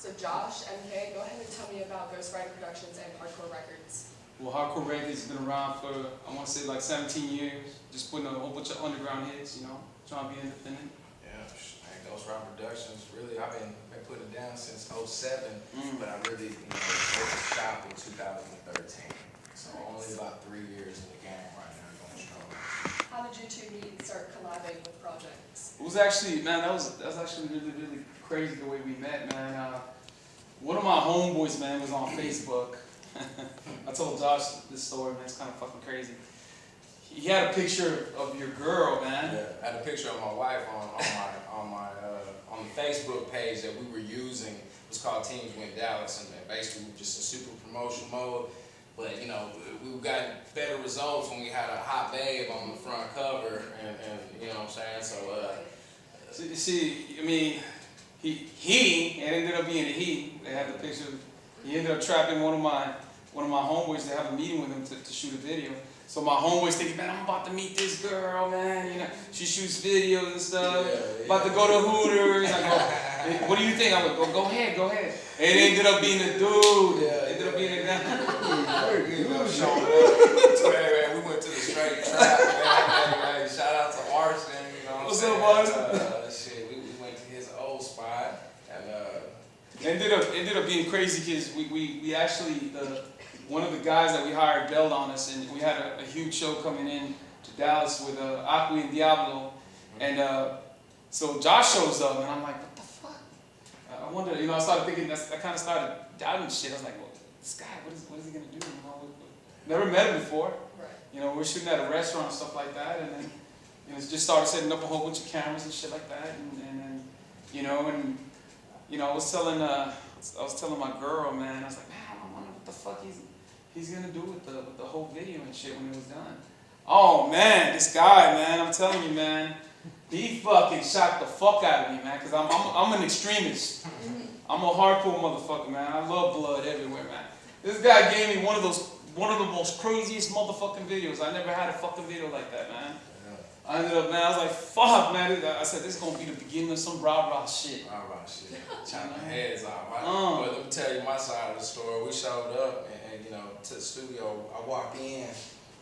So Josh, MK, go ahead and tell me about Ghostwriting Productions and Hardcore Records. Well, Hardcore Records has been around for, I want to say like 17 years, just putting a whole bunch of underground hits, you know, trying to be independent. Yeah, Ghostwriting Productions, really, I've been putting it down since '07, but I really, opened the shop in 2013. So only about 3 years in the game right now, going strong. How did you two meet and start collabing with projects? It was actually, man, that was actually really crazy the way we met, man. One of my homeboys, man, was on Facebook. I told Josh this story, man, it's kind of fucking crazy. He had a picture of your girl, man. Yeah, I had a picture of my wife on the Facebook page that we were using. It was called Teams Win Dallas, and basically we were just a super promotion mode. But we got better results when we had a hot babe on the front cover, and you know what I'm saying. So see, I mean, it ended up being a he. They had the picture. He ended up trapping one of my homeboys to have a meeting with him to shoot a video. So my homeboys thinking, man, I'm about to meet this girl, man. She shoots videos and stuff. About to go to Hooters. I go, hey, what do you think? I go, go ahead. It ended up being a dude. Yeah, ended up being a guy. We went to the straight trap, man. Hey, shout out to Arson. What's up, Arson? We went to his old spot, and ended up being crazy because we actually one of the guys that we hired bailed on us, and we had a huge show coming in to Dallas with Aqua and Diablo, and so Josh shows up, and I'm like, what the fuck? I wonder, I started thinking, I kind of started doubting shit. I was like, well, this guy, what is he gonna do? Never met him before. Right. We're shooting at a restaurant and stuff like that, and then just started setting up a whole bunch of cameras and shit like that, and I was telling my girl, man, I was like, man, I wonder what the fuck he's gonna do with the whole video and shit when it was done. Oh man, this guy, man, I'm telling you, man, he fucking shocked the fuck out of me, man, because I'm an extremist. I'm a hardcore motherfucker, man. I love blood everywhere, man. This guy gave me one of the most craziest motherfucking videos. I never had a fucking video like that, man. I ended up, man, I was like, fuck, man. I said, this is going to be the beginning of some rah-rah shit. Rah-rah shit. Chopping heads off. But let me tell you my side of the story. We showed up and to the studio. I walked in.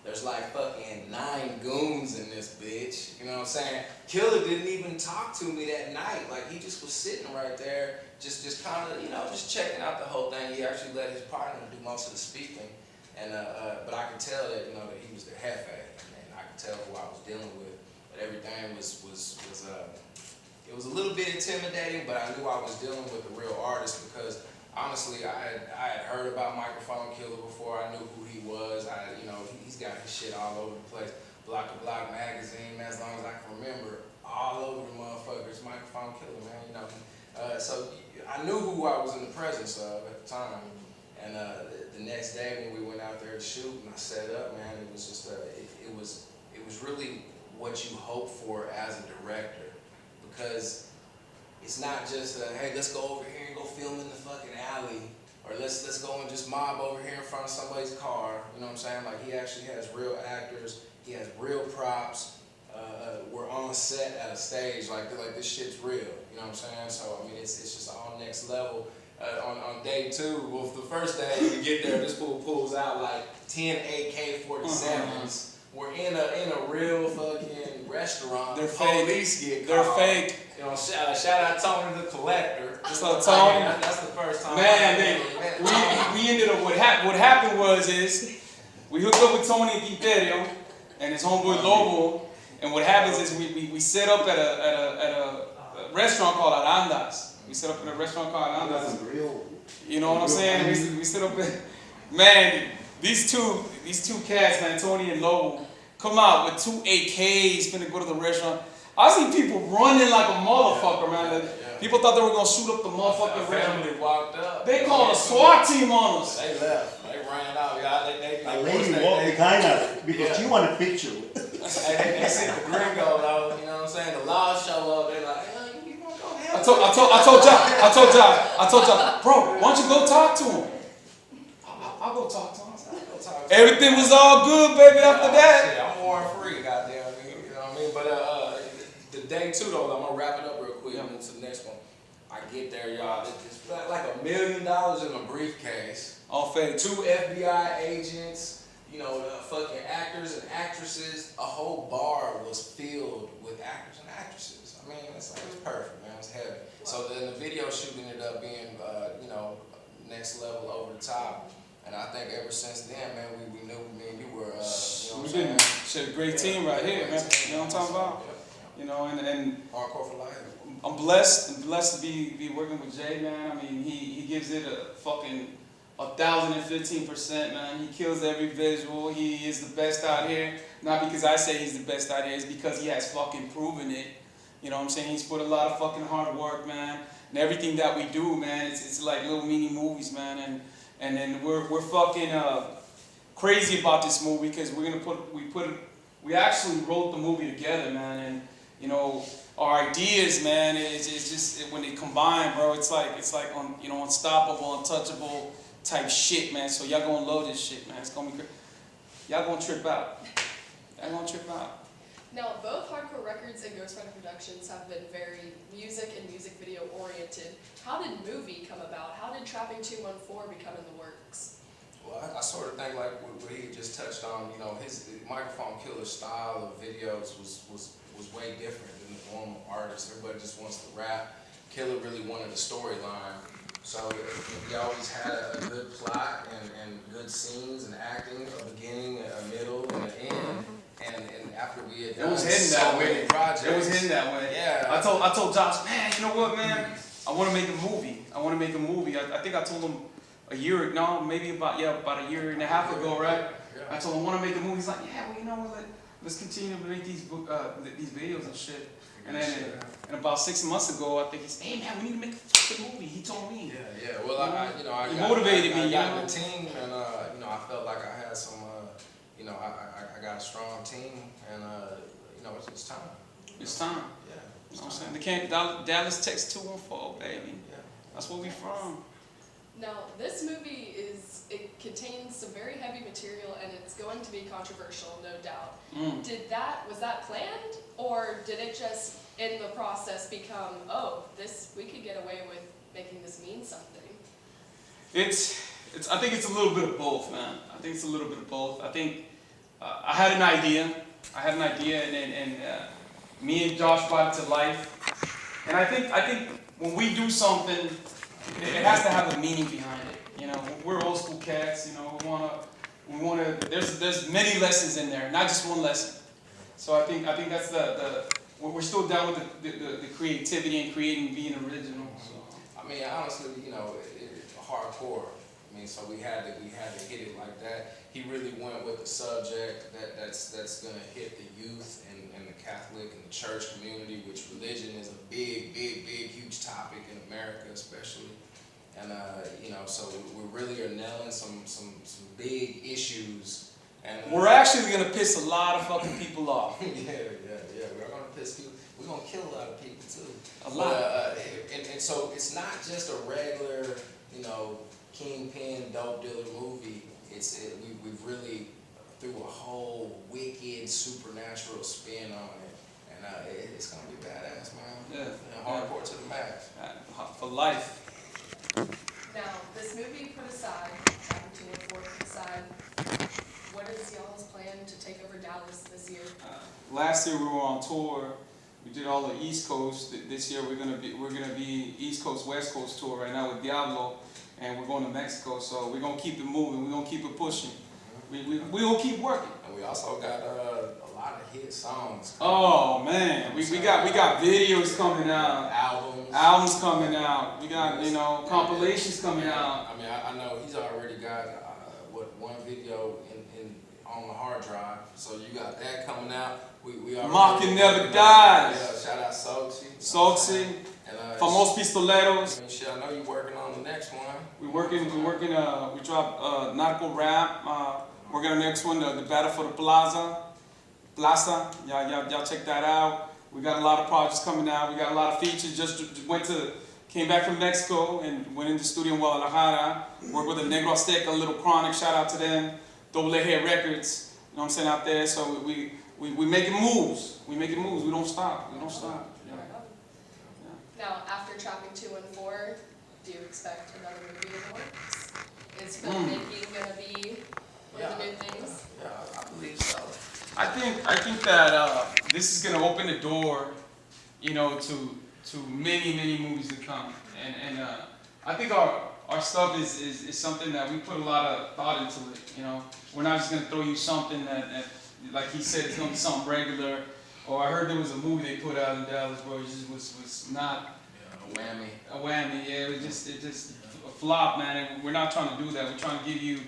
There's like fucking 9 goons in this bitch. You know what I'm saying? Killa didn't even talk to me that night. Like, he just was sitting right there, just kind of, just checking out the whole thing. He actually let his partner do most of the speaking. And but I could tell that, that he was the jefe. And I could tell who I was dealing with. But everything was it was a little bit intimidating, but I knew I was dealing with a real artist because honestly, I had heard about Microphone Killa before. I knew who he was. He's got his shit all over the place. Block to Block magazine, man, as long as I can remember, all over the motherfuckers. Microphone Killa, man, So I knew who I was in the presence of at the time. And the next day when we went out there to shoot and I set up, man, it was just it was really what you hope for as a director, because it's not just hey, let's go over here and go film in the fucking alley, or let's go and just mob over here in front of somebody's car. You know what I'm saying? Like, he actually has real actors, he has real props. We're on set at a stage, like this shit's real. You know what I'm saying? So I mean, it's just all next level. On day 2, well, the first day we get there, this fool pulls out like 10 AK-47s. We're in a real fucking restaurant. They're fake. Police get They're called. fake. Shout out Tony the Collector. So Tony, that's the first time. Man, we ended up. What happened was we hooked up with Tony Imperio and his homeboy Lobo, and what happens is we set up at a restaurant called Arandas. We set up in a restaurant called Arandas. You know what I'm saying? We set up man. These two cats, man, Tony and Lobo, come out with 2 AKs, finna go to the restaurant. I see people running like a motherfucker, man. People thought they were gonna shoot up the motherfucking restaurant. Family walked up. They called a SWAT team on us. They left. They ran out. A lady walked behind us because she wanted a picture with us. They sent the gringo, though. You know what I'm saying? The laws show up. They're like, you wanna go help? I told Josh, bro, why don't you go talk to him? I'll go talk to him. Everything was all good, baby, after that. Shit, I'm warrant free, goddamn. You know what I mean? But the day 2, though, I'm gonna wrap it up real quick. I'm into the next one. I get there, y'all. It's like $1 million in a briefcase. All fake. 2 FBI agents, you know, fucking actors and actresses. A whole bar was filled with actors and actresses. I mean, it's perfect, man. It's heavy. So then the video shoot ended up being, you know, next level, over the top. And I think ever since then, man, we knew me and you were, you know what I'm saying? Shit, a great team right here, man. You know what I'm talking about? You know, and Hardcore for life. I'm blessed to be working with Jay, man. I mean, he gives it a fucking 1,015%, man. He kills every visual. He is the best out here. Not because I say he's the best out here, it's because he has fucking proven it. You know what I'm saying? He's put a lot of fucking hard work, man. And everything that we do, man, it's like little mini movies, man. And then we're fucking crazy about this movie because we actually wrote the movie together, man. And you know, our ideas, man, it's just when they combine, bro, it's like you know, unstoppable, untouchable type shit, man. So y'all gonna love this shit, man. It's gonna be y'all gonna trip out. Y'all gonna trip out. Now, both Hardcore Records and Ghostwriting Productions have been very music and music video oriented. How did movie come about? How did Trapping 214 become in the works? Well, I sort of think like what he just touched on, you know, his Microphone Killa style of videos was way different than the normal artist. Everybody just wants to rap. Killa really wanted a storyline. So he always had a good plot and good scenes and acting, a beginning, a middle, and an end. And after we had done so many projects, it was hidden that way. Yeah. I told Josh, man, you know what, man? I want to make a movie. I think I told him maybe about a year and a half ago, right? Yeah. I told him I want to make a movie. He's like, yeah, well, you know what? Let's continue to make these videos and shit. And then about 6 months ago, I think he said, hey man, we need to make a fucking movie. He told me. Yeah. Well, I motivated me. I got the team, and you know, I felt like I had some. You know, I got a strong team, and you know, it's time. It's time. Yeah. You know what I'm saying? Dallas, Texas 214, baby. Yeah. That's where we from. Now, this movie it contains some very heavy material and it's going to be controversial, no doubt. Was that planned, or did it just in the process become, we could get away with making this mean something? I think it's a little bit of both, man. I think it's a little bit of both. I think I had an idea. And me and Josh brought it to life. And I think when we do something, it has to have a meaning behind it. You know, we're old school cats. You know, we wanna. There's many lessons in there, not just one lesson. So I think that's we're still down with the creativity and creating, being original. So. I mean, honestly, you know, it's hardcore. I mean, so we had to hit it like that. He really went with the subject that's gonna hit the youth and the Catholic and the church community, which religion is a big, huge topic in America, especially. And you know, so we really are nailing some big issues. And we're actually gonna piss a lot of fucking people off. yeah. We're gonna piss people. We're gonna kill a lot of people too. A lot. And so it's not just a regular, you know, kingpin, dope dealer movie. We've really threw a whole wicked supernatural spin on it, and it's gonna be badass, man. Yeah. Hardcore to the max. For life. Now, this movie put aside, Trapping 214 put aside, what is y'all's plan to take over Dallas this year? Last year we were on tour. We did all the East Coast. This year we're gonna be East Coast, West Coast tour right now with Diablo, and we're going to Mexico. So we're gonna keep it moving. We're gonna keep it pushing. We gonna keep working. And we also got a lot of hit songs. Oh man, we got videos coming out, albums coming out. We got compilations coming out. I mean, I know he's already got one video on the hard drive. So you got that coming out. We Mocking Never Dies. Yeah, shout out Soxy. Famos Pistoleros. I mean, shit, I know you're working on the next one. We dropped Narco Rap. Working on the next one, the Battle for the Plaza. Y'all check that out. We got a lot of projects coming out. We got a lot of features. Came back from Mexico and went into the studio in Guadalajara. Worked with the Negro Azteca, Little Chronic. Shout out to them. Double A Head Records. You know what I'm saying, out there. So we making moves. We don't stop. Now, after after Trapping 2 and 4, do you expect another movie in the works? Is filmmaking gonna be one of the new things? Yeah, I believe so. I think that this is gonna open the door, you know, to many movies to come, and I think our stuff is something that we put a lot of thought into it. You know, we're not just gonna throw you something that like he said, it's gonna be something regular. Or I heard there was a movie they put out in Dallas, bro. It just was not A whammy. a whammy. Yeah, it just a flop, man. And we're not trying to do that. We're trying to give you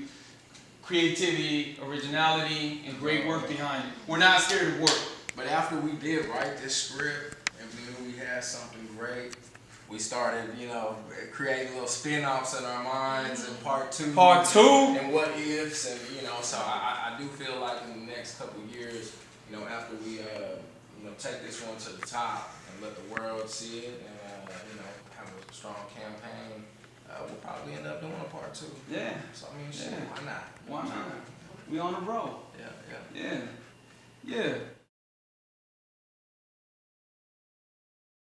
creativity, originality, and great work behind it. We're not scared to work. But after we did write this script and we knew we had something great, we started, you know, creating little spin-offs in our minds and part two. And what ifs, and you know, so I do feel like in the next couple of years, you know, after we you know, take this one to the top and let the world see it, and you know, have a strong campaign, we'll probably end up doing a part 2. Yeah. So I mean, shit, Yeah. why not? Why not? We on the road. Yeah. Yeah.